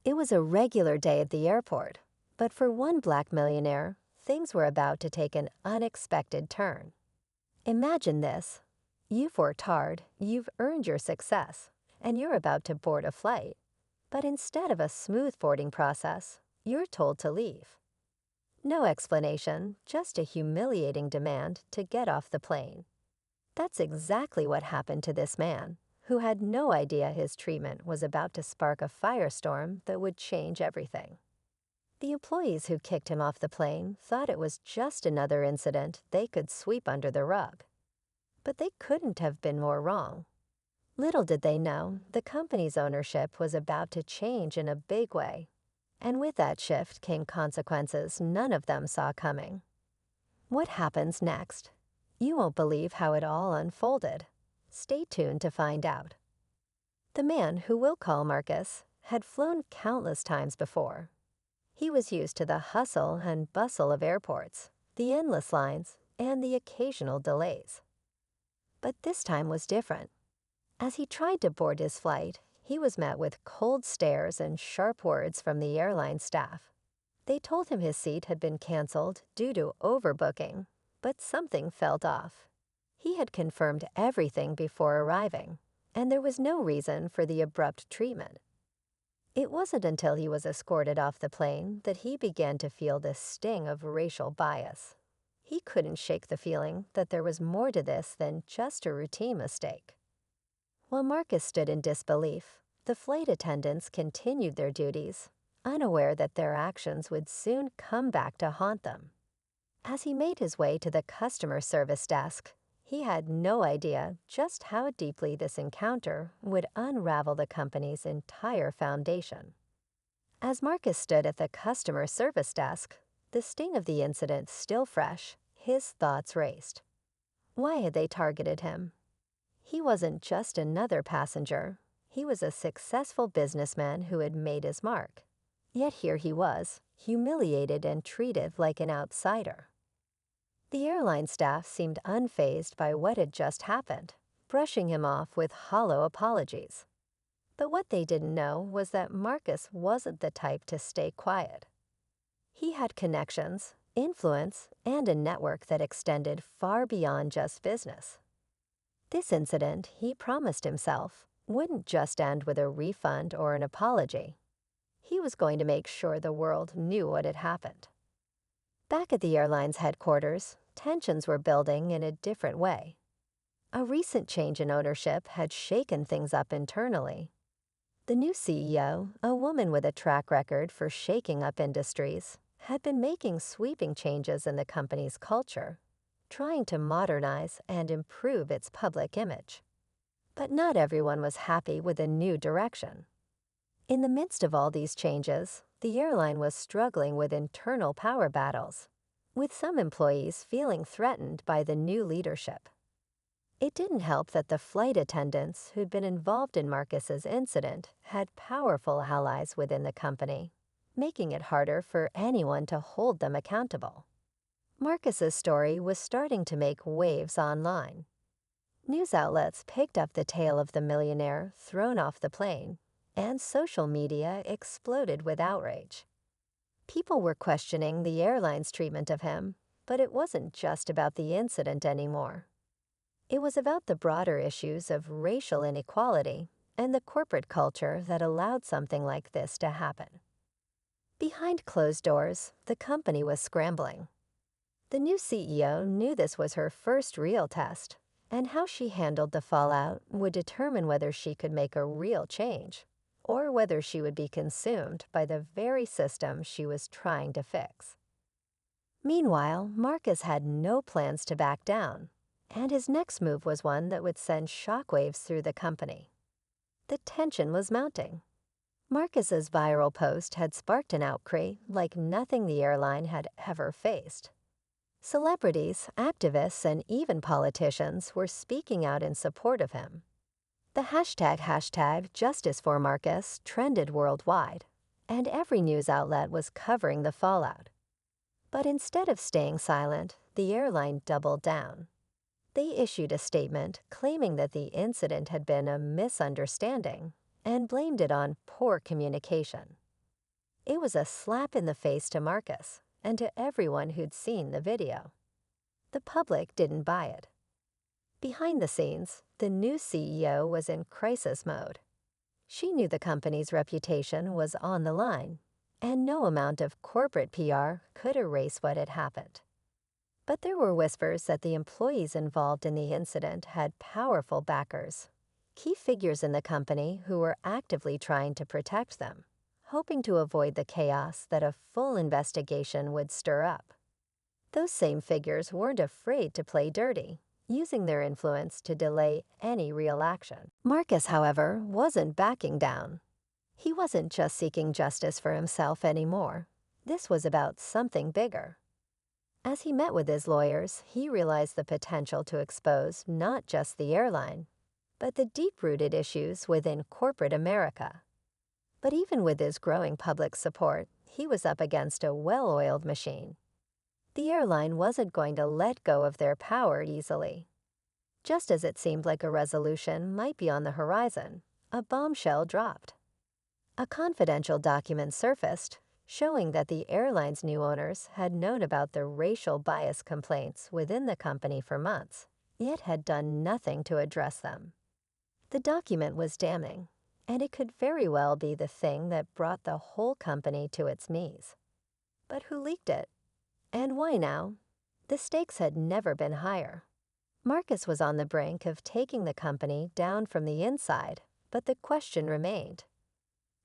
It was a regular day at the airport, but for one black millionaire, things were about to take an unexpected turn. Imagine this. You've worked hard, you've earned your success, and you're about to board a flight. But instead of a smooth boarding process, you're told to leave. No explanation, just a humiliating demand to get off the plane. That's exactly what happened to this man, who had no idea his treatment was about to spark a firestorm that would change everything. The employees who kicked him off the plane thought it was just another incident they could sweep under the rug. But they couldn't have been more wrong. Little did they know, the company's ownership was about to change in a big way. And with that shift came consequences none of them saw coming. What happens next? You won't believe how it all unfolded. Stay tuned to find out. The man, who we'll call Marcus, had flown countless times before. He was used to the hustle and bustle of airports, the endless lines, and the occasional delays. But this time was different. As he tried to board his flight, he was met with cold stares and sharp words from the airline staff. They told him his seat had been canceled due to overbooking, but something felt off. He had confirmed everything before arriving, and there was no reason for the abrupt treatment. It wasn't until he was escorted off the plane that he began to feel the sting of racial bias. He couldn't shake the feeling that there was more to this than just a routine mistake. While Marcus stood in disbelief, the flight attendants continued their duties, unaware that their actions would soon come back to haunt them. As he made his way to the customer service desk, he had no idea just how deeply this encounter would unravel the company's entire foundation. As Marcus stood at the customer service desk, the sting of the incident still fresh, his thoughts raced. Why had they targeted him? He wasn't just another passenger. He was a successful businessman who had made his mark. Yet here he was, humiliated and treated like an outsider. The airline staff seemed unfazed by what had just happened, brushing him off with hollow apologies. But what they didn't know was that Marcus wasn't the type to stay quiet. He had connections, influence, and a network that extended far beyond just business. This incident, he promised himself, wouldn't just end with a refund or an apology. He was going to make sure the world knew what had happened. Back at the airline's headquarters, tensions were building in a different way. A recent change in ownership had shaken things up internally. The new CEO, a woman with a track record for shaking up industries, had been making sweeping changes in the company's culture, trying to modernize and improve its public image. But not everyone was happy with the new direction. In the midst of all these changes, the airline was struggling with internal power battles, with some employees feeling threatened by the new leadership. It didn't help that the flight attendants who'd been involved in Marcus's incident had powerful allies within the company, making it harder for anyone to hold them accountable. Marcus's story was starting to make waves online. News outlets picked up the tale of the millionaire thrown off the plane, and social media exploded with outrage. People were questioning the airline's treatment of him, but it wasn't just about the incident anymore. It was about the broader issues of racial inequality and the corporate culture that allowed something like this to happen. Behind closed doors, the company was scrambling. The new CEO knew this was her first real test, and how she handled the fallout would determine whether she could make a real change, or whether she would be consumed by the very system she was trying to fix. Meanwhile, Marcus had no plans to back down, and his next move was one that would send shockwaves through the company. The tension was mounting. Marcus's viral post had sparked an outcry like nothing the airline had ever faced. Celebrities, activists, and even politicians were speaking out in support of him. The hashtag Justice for Marcus trended worldwide, and every news outlet was covering the fallout. But instead of staying silent, the airline doubled down. They issued a statement claiming that the incident had been a misunderstanding and blamed it on poor communication. It was a slap in the face to Marcus and to everyone who'd seen the video. The public didn't buy it. Behind the scenes, the new CEO was in crisis mode. She knew the company's reputation was on the line, and no amount of corporate PR could erase what had happened. But there were whispers that the employees involved in the incident had powerful backers, key figures in the company who were actively trying to protect them, hoping to avoid the chaos that a full investigation would stir up. Those same figures weren't afraid to play dirty, using their influence to delay any real action. Marcus, however, wasn't backing down. He wasn't just seeking justice for himself anymore. This was about something bigger. As he met with his lawyers, he realized the potential to expose not just the airline, but the deep-rooted issues within corporate America. But even with his growing public support, he was up against a well-oiled machine. The airline wasn't going to let go of their power easily. Just as it seemed like a resolution might be on the horizon, a bombshell dropped. A confidential document surfaced, showing that the airline's new owners had known about the racial bias complaints within the company for months, yet had done nothing to address them. The document was damning, and it could very well be the thing that brought the whole company to its knees. But who leaked it? And why now? The stakes had never been higher. Marcus was on the brink of taking the company down from the inside, but the question remained.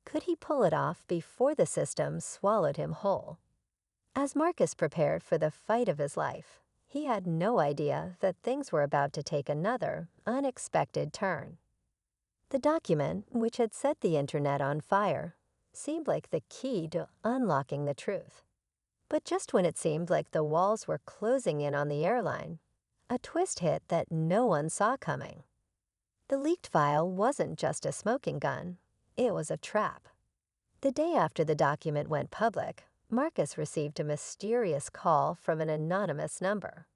Could he pull it off before the system swallowed him whole? As Marcus prepared for the fight of his life, he had no idea that things were about to take another, unexpected turn. The document, which had set the internet on fire, seemed like the key to unlocking the truth. But just when it seemed like the walls were closing in on the airline, a twist hit that no one saw coming. The leaked file wasn't just a smoking gun, it was a trap. The day after the document went public, Marcus received a mysterious call from an anonymous number.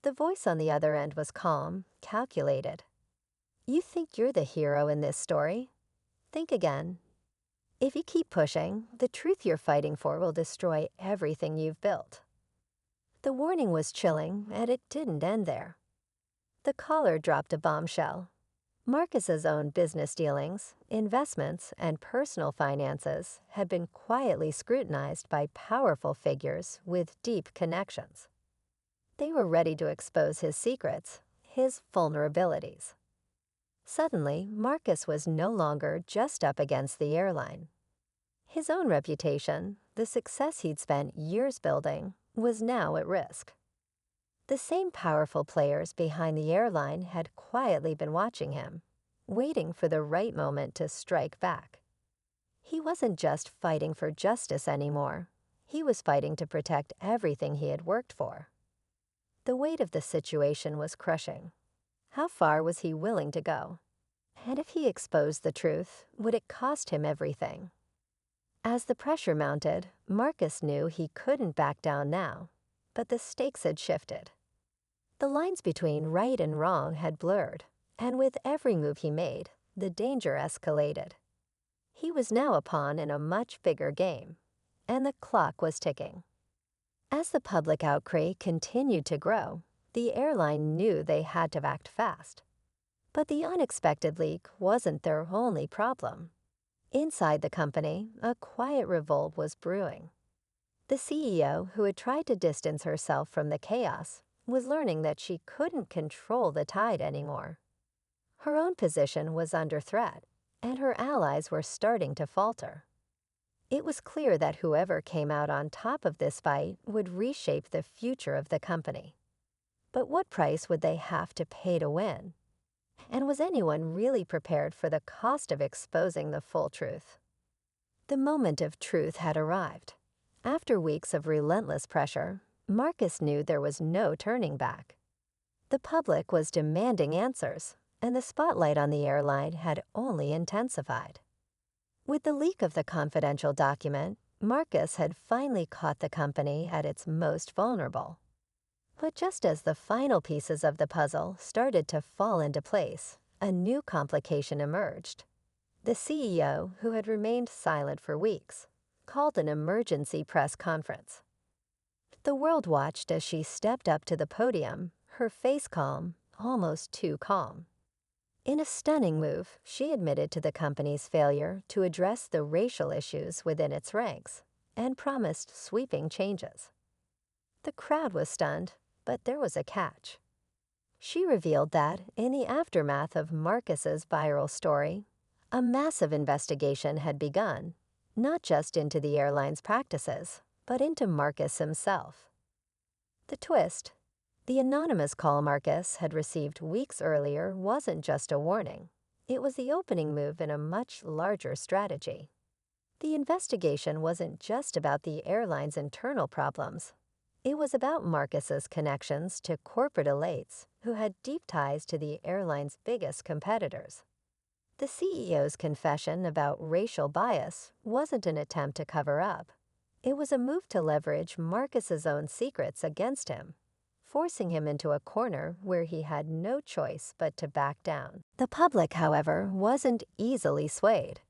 The voice on the other end was calm, calculated. "You think you're the hero in this story? Think again. If you keep pushing, the truth you're fighting for will destroy everything you've built." The warning was chilling, and it didn't end there. The caller dropped a bombshell. Marcus's own business dealings, investments, and personal finances had been quietly scrutinized by powerful figures with deep connections. They were ready to expose his secrets, his vulnerabilities. Suddenly, Marcus was no longer just up against the airline. His own reputation, the success he'd spent years building, was now at risk. The same powerful players behind the airline had quietly been watching him, waiting for the right moment to strike back. He wasn't just fighting for justice anymore. He was fighting to protect everything he had worked for. The weight of the situation was crushing. How far was he willing to go? And if he exposed the truth, would it cost him everything? As the pressure mounted, Marcus knew he couldn't back down now, but the stakes had shifted. The lines between right and wrong had blurred, and with every move he made, the danger escalated. He was now a pawn in a much bigger game, and the clock was ticking. As the public outcry continued to grow, the airline knew they had to act fast. But the unexpected leak wasn't their only problem. Inside the company, a quiet revolt was brewing. The CEO, who had tried to distance herself from the chaos, was learning that she couldn't control the tide anymore. Her own position was under threat, and her allies were starting to falter. It was clear that whoever came out on top of this fight would reshape the future of the company. But what price would they have to pay to win? And was anyone really prepared for the cost of exposing the full truth? The moment of truth had arrived. After weeks of relentless pressure, Marcus knew there was no turning back. The public was demanding answers, and the spotlight on the airline had only intensified. With the leak of the confidential document, Marcus had finally caught the company at its most vulnerable. But just as the final pieces of the puzzle started to fall into place, a new complication emerged. The CEO, who had remained silent for weeks, called an emergency press conference. The world watched as she stepped up to the podium, her face calm, almost too calm. In a stunning move, she admitted to the company's failure to address the racial issues within its ranks and promised sweeping changes. The crowd was stunned, but there was a catch. She revealed that, in the aftermath of Marcus's viral story, a massive investigation had begun, not just into the airline's practices, but into Marcus himself. The twist: the anonymous call Marcus had received weeks earlier wasn't just a warning. It was the opening move in a much larger strategy. The investigation wasn't just about the airline's internal problems. It was about Marcus's connections to corporate elites who had deep ties to the airline's biggest competitors. The CEO's confession about racial bias wasn't an attempt to cover up. It was a move to leverage Marcus's own secrets against him, forcing him into a corner where he had no choice but to back down. The public, however, wasn't easily swayed.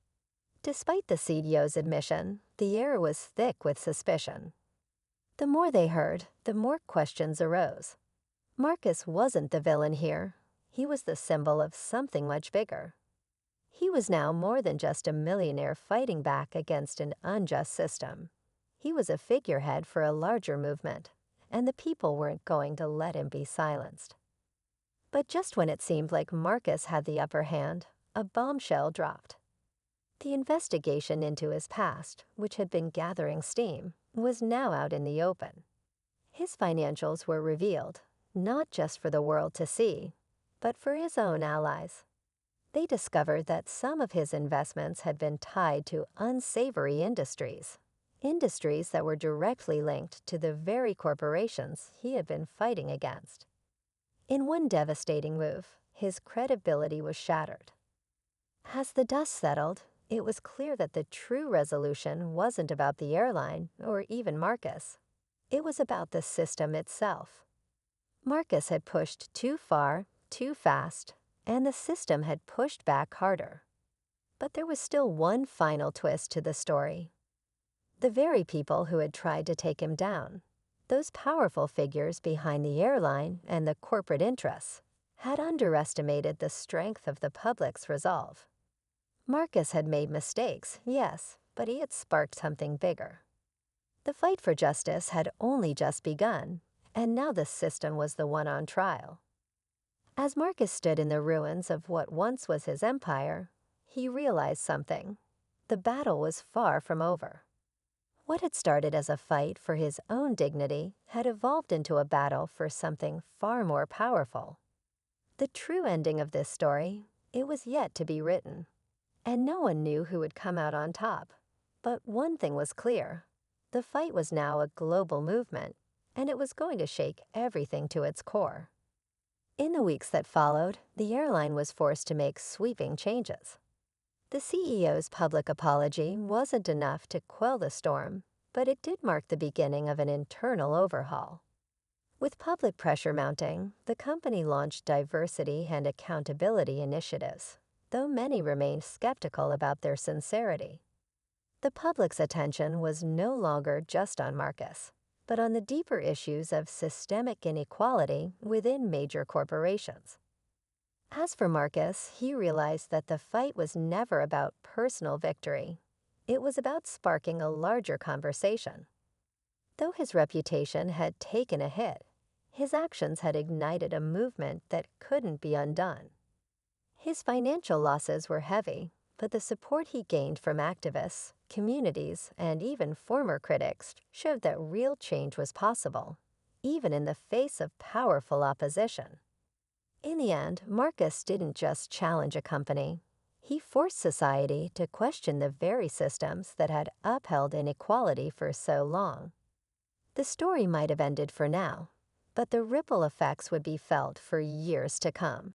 Despite the CEO's admission, the air was thick with suspicion. The more they heard, the more questions arose. Marcus wasn't the villain here. He was the symbol of something much bigger. He was now more than just a millionaire fighting back against an unjust system. He was a figurehead for a larger movement, and the people weren't going to let him be silenced. But just when it seemed like Marcus had the upper hand, a bombshell dropped. The investigation into his past, which had been gathering steam, was now out in the open. His financials were revealed, not just for the world to see, but for his own allies. They discovered that some of his investments had been tied to unsavory industries that were directly linked to the very corporations he had been fighting against. In one devastating move, his credibility was shattered. As the dust settled, it was clear that the true resolution wasn't about the airline or even Marcus. It was about the system itself. Marcus had pushed too far, too fast, and the system had pushed back harder. But there was still one final twist to the story. The very people who had tried to take him down, those powerful figures behind the airline and the corporate interests, had underestimated the strength of the public's resolve. Marcus had made mistakes, yes, but he had sparked something bigger. The fight for justice had only just begun, and now the system was the one on trial. As Marcus stood in the ruins of what once was his empire, he realized something. The battle was far from over. What had started as a fight for his own dignity had evolved into a battle for something far more powerful. The true ending of this story, it was yet to be written. And no one knew who would come out on top. But one thing was clear. The fight was now a global movement, and it was going to shake everything to its core. In the weeks that followed, the airline was forced to make sweeping changes. The CEO's public apology wasn't enough to quell the storm, but it did mark the beginning of an internal overhaul. With public pressure mounting, the company launched diversity and accountability initiatives, though many remained skeptical about their sincerity. The public's attention was no longer just on Marcus, but on the deeper issues of systemic inequality within major corporations. As for Marcus, he realized that the fight was never about personal victory. It was about sparking a larger conversation. Though his reputation had taken a hit, his actions had ignited a movement that couldn't be undone. His financial losses were heavy, but the support he gained from activists, communities, and even former critics showed that real change was possible, even in the face of powerful opposition. In the end, Marcus didn't just challenge a company. He forced society to question the very systems that had upheld inequality for so long. The story might have ended for now, but the ripple effects would be felt for years to come.